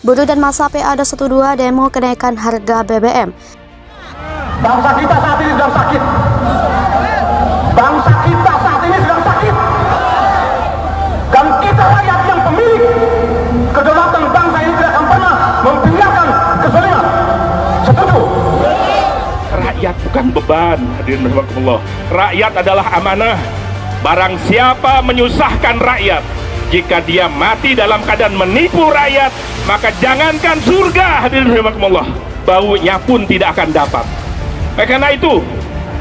Buruh dan massa PA212 demo kenaikan harga BBM. Bangsa kita saat ini sedang sakit. Bangsa kita saat ini sedang sakit. Dan kita rakyat yang pemilik kedaulatan bangsa ini tidak akan pernah membiarkan kezaliman. Setuju? Rakyat bukan beban, hadirin rahimakumullah. Rakyat adalah amanah. Barang siapa menyusahkan rakyat, jika dia mati dalam keadaan menipu rakyat, maka jangankan surga, hadirin rahimakumullah, baunya pun tidak akan dapat. Karena itu,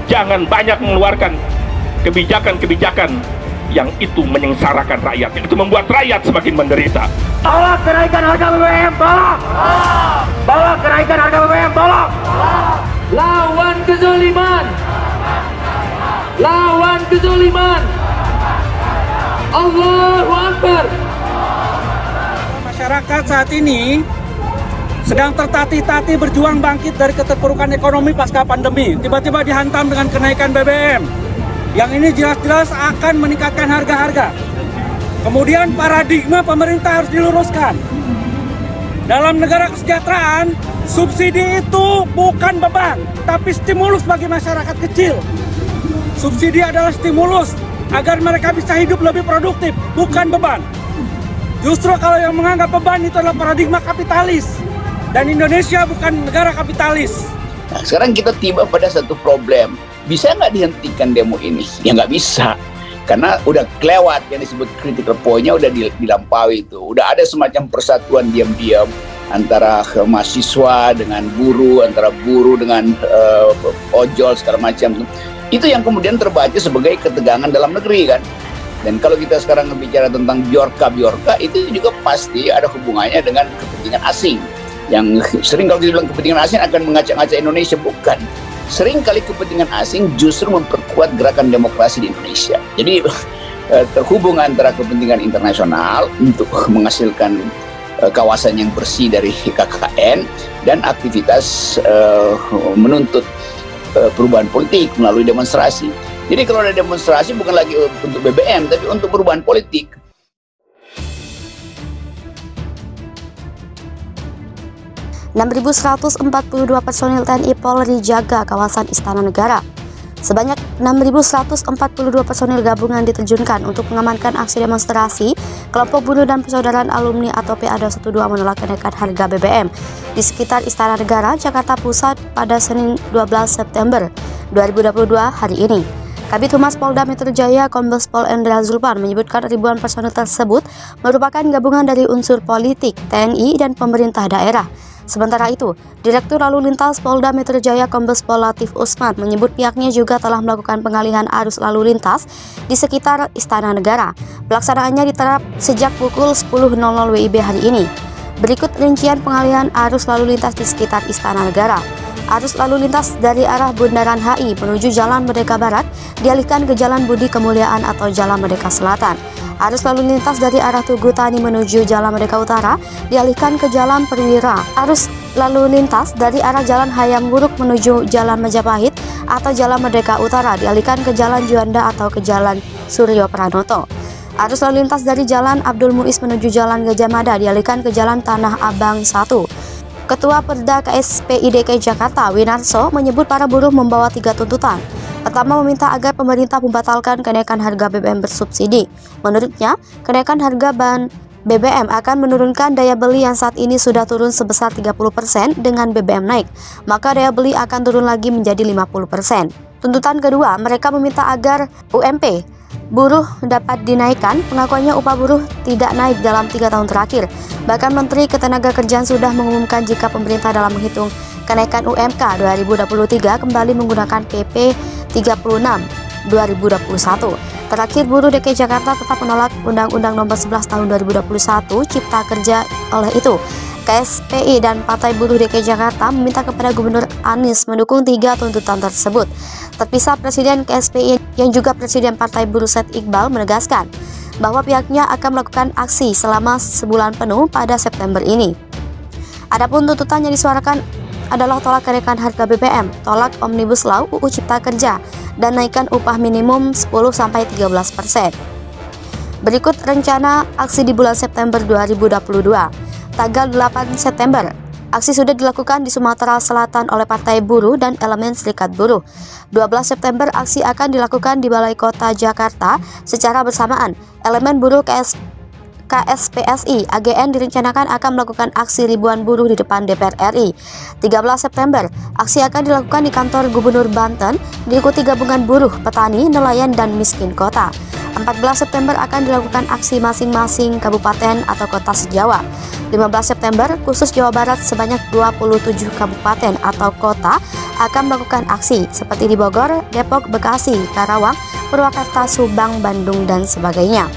jangan banyak mengeluarkan kebijakan-kebijakan yang itu menyengsarakan rakyat, itu membuat rakyat semakin menderita. Tolak kenaikan harga BBM, tolak! Tolak kenaikan harga BBM, tolak! Lawan kezaliman! Lawan kezaliman! Allahu Akbar! Masyarakat saat ini sedang tertatih-tatih berjuang bangkit dari keterpurukan ekonomi pasca pandemi. Tiba-tiba dihantam dengan kenaikan BBM. Yang ini jelas-jelas akan meningkatkan harga-harga. Kemudian paradigma pemerintah harus diluruskan. Dalam negara kesejahteraan, subsidi itu bukan beban, tapi stimulus bagi masyarakat kecil. Subsidi adalah stimulus agar mereka bisa hidup lebih produktif, bukan beban. Justru kalau yang menganggap beban itu adalah paradigma kapitalis. Dan Indonesia bukan negara kapitalis. Nah, sekarang kita tiba pada satu problem. Bisa nggak dihentikan demo ini? Ya nggak bisa. Karena udah kelewat yang disebut critical point-nya udah dilampaui itu. Udah ada semacam persatuan diam-diam antara mahasiswa dengan buruh, antara buruh dengan ojol segala macam. Itu yang kemudian terbaca sebagai ketegangan dalam negeri kan. Dan kalau kita sekarang bicara tentang biorka itu juga pasti ada hubungannya dengan kepentingan asing. Yang sering kalau kita bilang kepentingan asing akan mengacak-ngacak Indonesia, bukan. Sering kali kepentingan asing justru memperkuat gerakan demokrasi di Indonesia. Jadi terhubung antara kepentingan internasional untuk menghasilkan kawasan yang bersih dari KKN dan aktivitas menuntut perubahan politik melalui demonstrasi. Jadi kalau ada demonstrasi bukan lagi untuk BBM tapi untuk perubahan politik. .142 personil TNI Polri jaga kawasan Istana Negara. Sebanyak 6.142 personil gabungan diterjunkan untuk mengamankan aksi demonstrasi kelompok buruh dan persaudaraan alumni atau PA212 menolak kenaikan harga BBM di sekitar Istana Negara, Jakarta Pusat pada Senin 12 September 2022 hari ini. Kabid Humas Polda Metro Jaya Kombes Pol Endra Zulpan menyebutkan ribuan personil tersebut merupakan gabungan dari unsur politik, TNI, dan pemerintah daerah. Sementara itu, Direktur Lalu Lintas Polda Metro Jaya Kombes Pol Latif Usman menyebut pihaknya juga telah melakukan pengalihan arus lalu lintas di sekitar Istana Negara. Pelaksanaannya diterap sejak pukul 10.00 WIB hari ini. Berikut rincian pengalihan arus lalu lintas di sekitar Istana Negara. Arus lalu lintas dari arah Bundaran HI menuju Jalan Merdeka Barat dialihkan ke Jalan Budi Kemuliaan atau Jalan Merdeka Selatan. Arus lalu lintas dari arah Tugu Tani menuju Jalan Merdeka Utara dialihkan ke Jalan Perwira. Arus lalu lintas dari arah Jalan Hayam Wuruk menuju Jalan Majapahit atau Jalan Merdeka Utara dialihkan ke Jalan Juanda atau ke Jalan Suryo Pranoto. Arus lalu lintas dari Jalan Abdul Muiz menuju Jalan Gajah Mada dialihkan ke Jalan Tanah Abang 1. Ketua Perda KSPI DKI Jakarta, Winarso, menyebut para buruh membawa 3 tuntutan. Pertama, meminta agar pemerintah membatalkan kenaikan harga BBM bersubsidi. Menurutnya, kenaikan harga bahan BBM akan menurunkan daya beli yang saat ini sudah turun sebesar 30% dengan BBM naik, maka daya beli akan turun lagi menjadi 50%. Tuntutan kedua, mereka meminta agar UMP buruh dapat dinaikkan. Pengakuannya upah buruh tidak naik dalam 3 tahun terakhir. Bahkan Menteri Ketenagakerjaan sudah mengumumkan jika pemerintah dalam menghitung kenaikan UMK 2023 kembali menggunakan PP 36 2021. Terakhir, buruh DKI Jakarta tetap menolak Undang-Undang Nomor 11 Tahun 2021 Cipta Kerja. Oleh itu, KSPI dan Partai Buruh DKI Jakarta meminta kepada Gubernur Anies mendukung 3 tuntutan tersebut. Terpisah, Presiden KSPI yang juga Presiden Partai Buruh Said Iqbal menegaskan bahwa pihaknya akan melakukan aksi selama sebulan penuh pada September ini. Adapun tuntutan yang disuarakan adalah tolak kenaikan harga BBM, tolak Omnibus Law UU Cipta Kerja, dan naikkan upah minimum 10-13%. Berikut rencana aksi di bulan September 2022. Tanggal 8 September, aksi sudah dilakukan di Sumatera Selatan oleh Partai Buruh dan elemen Serikat Buruh. 12 September, aksi akan dilakukan di Balai Kota Jakarta secara bersamaan. Elemen buruh KSPSI AGN direncanakan akan melakukan aksi ribuan buruh di depan DPR RI. 13 September, aksi akan dilakukan di kantor Gubernur Banten, diikuti gabungan buruh, petani, nelayan, dan miskin kota. 14 September akan dilakukan aksi masing-masing kabupaten atau kota se-Jawa. 15 September, khusus Jawa Barat sebanyak 27 kabupaten atau kota akan melakukan aksi seperti di Bogor, Depok, Bekasi, Karawang, Purwakarta, Subang, Bandung, dan sebagainya.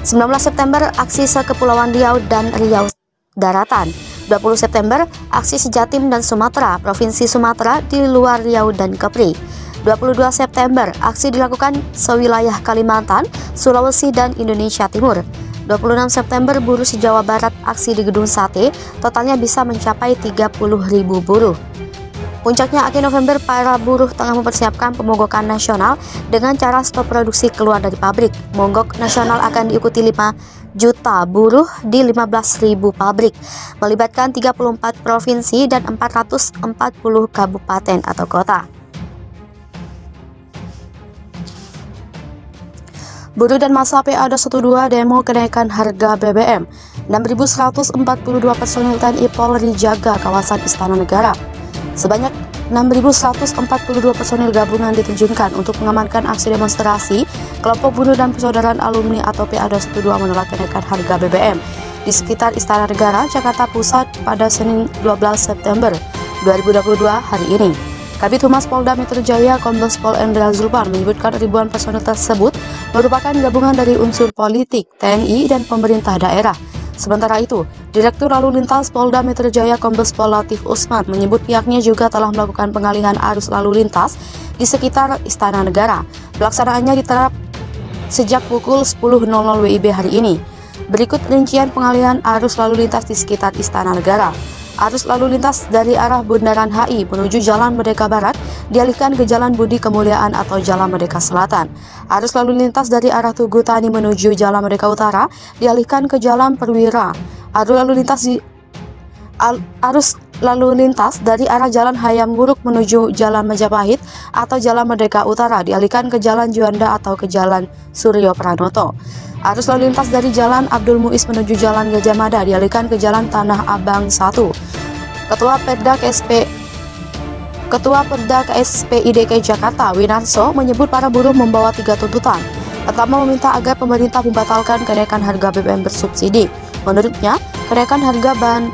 19 September, aksi se-Kepulauan Riau dan Riau Daratan. 20 September, aksi se-Jatim dan Sumatera, Provinsi Sumatera di luar Riau dan Kepri. 22 September, aksi dilakukan sewilayah Kalimantan, Sulawesi, dan Indonesia Timur. 26 September, buruh se-Jawa Barat aksi di Gedung Sate, totalnya bisa mencapai 30.000 buruh. Puncaknya akhir November, para buruh tengah mempersiapkan pemogokan nasional dengan cara stop produksi keluar dari pabrik. Mogok nasional akan diikuti 5 juta buruh di 15.000 pabrik, melibatkan 34 provinsi dan 440 kabupaten atau kota. Buruh dan massa PA212 demo kenaikan harga BBM. 6.142 personil TNI Polri jaga kawasan Istana Negara. Sebanyak 6.142 personil gabungan diterjunkan untuk mengamankan aksi demonstrasi kelompok buruh dan persaudaraan alumni atau PA212 menolak kenaikan harga BBM di sekitar Istana Negara, Jakarta Pusat pada Senin 12 September 2022 hari ini. Kabid Humas Polda Metro Jaya Kombes Pol Endra Zulpan menyebutkan ribuan personel tersebut merupakan gabungan dari unsur politik, TNI, dan pemerintah daerah. Sementara itu, Direktur Lalu Lintas Polda Metro Jaya Kombes Pol Latif Usman menyebut pihaknya juga telah melakukan pengalihan arus lalu lintas di sekitar Istana Negara. Pelaksanaannya diterap sejak pukul 10.00 WIB hari ini. Berikut rincian pengalihan arus lalu lintas di sekitar Istana Negara. Arus lalu lintas dari arah Bundaran HI menuju Jalan Merdeka Barat dialihkan ke Jalan Budi Kemuliaan atau Jalan Merdeka Selatan. Arus lalu lintas dari arah Tugu Tani menuju Jalan Merdeka Utara dialihkan ke Jalan Perwira. Arus lalu lintas dari arah Jalan Hayam Wuruk menuju Jalan Majapahit atau Jalan Merdeka Utara dialihkan ke Jalan Juanda atau ke Jalan Suryo Pranoto. Arus lalu lintas dari Jalan Abdul Muiz menuju Jalan Gajah Mada dialihkan ke Jalan Tanah Abang 1. Ketua Perda KSPI DKI Jakarta, Winarso, menyebut para buruh membawa 3 tuntutan. Pertama, meminta agar pemerintah membatalkan kenaikan harga BBM bersubsidi. Menurutnya, kenaikan harga bahan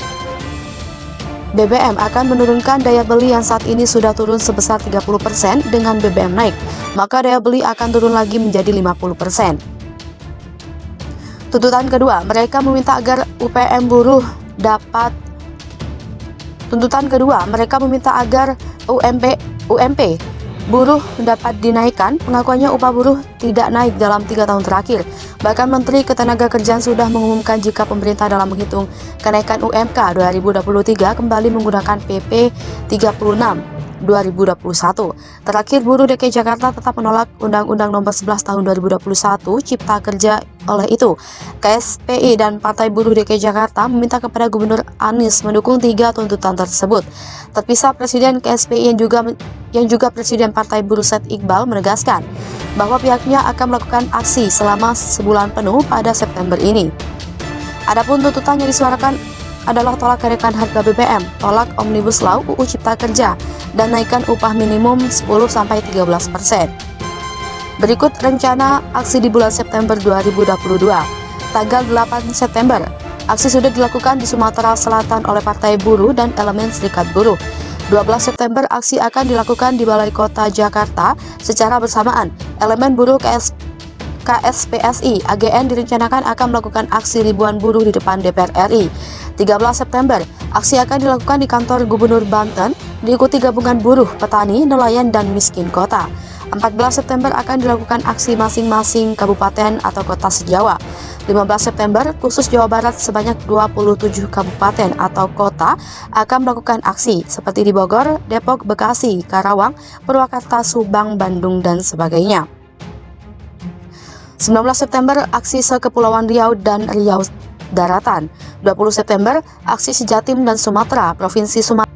BBM akan menurunkan daya beli yang saat ini sudah turun sebesar 30% dengan BBM naik. Maka daya beli akan turun lagi menjadi 50%. Tuntutan kedua, mereka meminta agar UMP buruh dapat dinaikkan. Pengakuannya upah buruh tidak naik dalam 3 tahun terakhir. Bahkan Menteri Ketenagakerjaan sudah mengumumkan jika pemerintah dalam menghitung kenaikan UMK 2023 kembali menggunakan PP 36 2021. Terakhir, buruh DKI Jakarta tetap menolak Undang-Undang Nomor 11 Tahun 2021 Cipta Kerja. Oleh itu, KSPI dan Partai Buruh DKI Jakarta meminta kepada Gubernur Anies mendukung 3 tuntutan tersebut. Terpisah, Presiden KSPI yang juga Presiden Partai Buruh Said Iqbal menegaskan bahwa pihaknya akan melakukan aksi selama sebulan penuh pada September ini. Adapun tuntutan yang disuarakan adalah tolak kenaikan harga BBM, tolak Omnibus Law UU Cipta Kerja, dan naikkan upah minimum 10-13%. Berikut rencana aksi di bulan September 2022. Tanggal 8 September, aksi sudah dilakukan di Sumatera Selatan oleh Partai Buruh dan elemen Serikat Buruh. 12 September, aksi akan dilakukan di Balai Kota Jakarta secara bersamaan. Elemen buruh KSPSI AGN direncanakan akan melakukan aksi ribuan buruh di depan DPR RI. 13 September, aksi akan dilakukan di kantor Gubernur Banten, diikuti gabungan buruh, petani, nelayan, dan miskin kota. 14 September akan dilakukan aksi masing-masing kabupaten atau kota se-Jawa. 15 September, khusus Jawa Barat sebanyak 27 kabupaten atau kota akan melakukan aksi seperti di Bogor, Depok, Bekasi, Karawang, Purwakarta, Subang, Bandung, dan sebagainya. 19 September, aksi se-Kepulauan Riau dan Riau daratan. 20 September, aksi Sejatim dan Sumatera, Provinsi Sumatera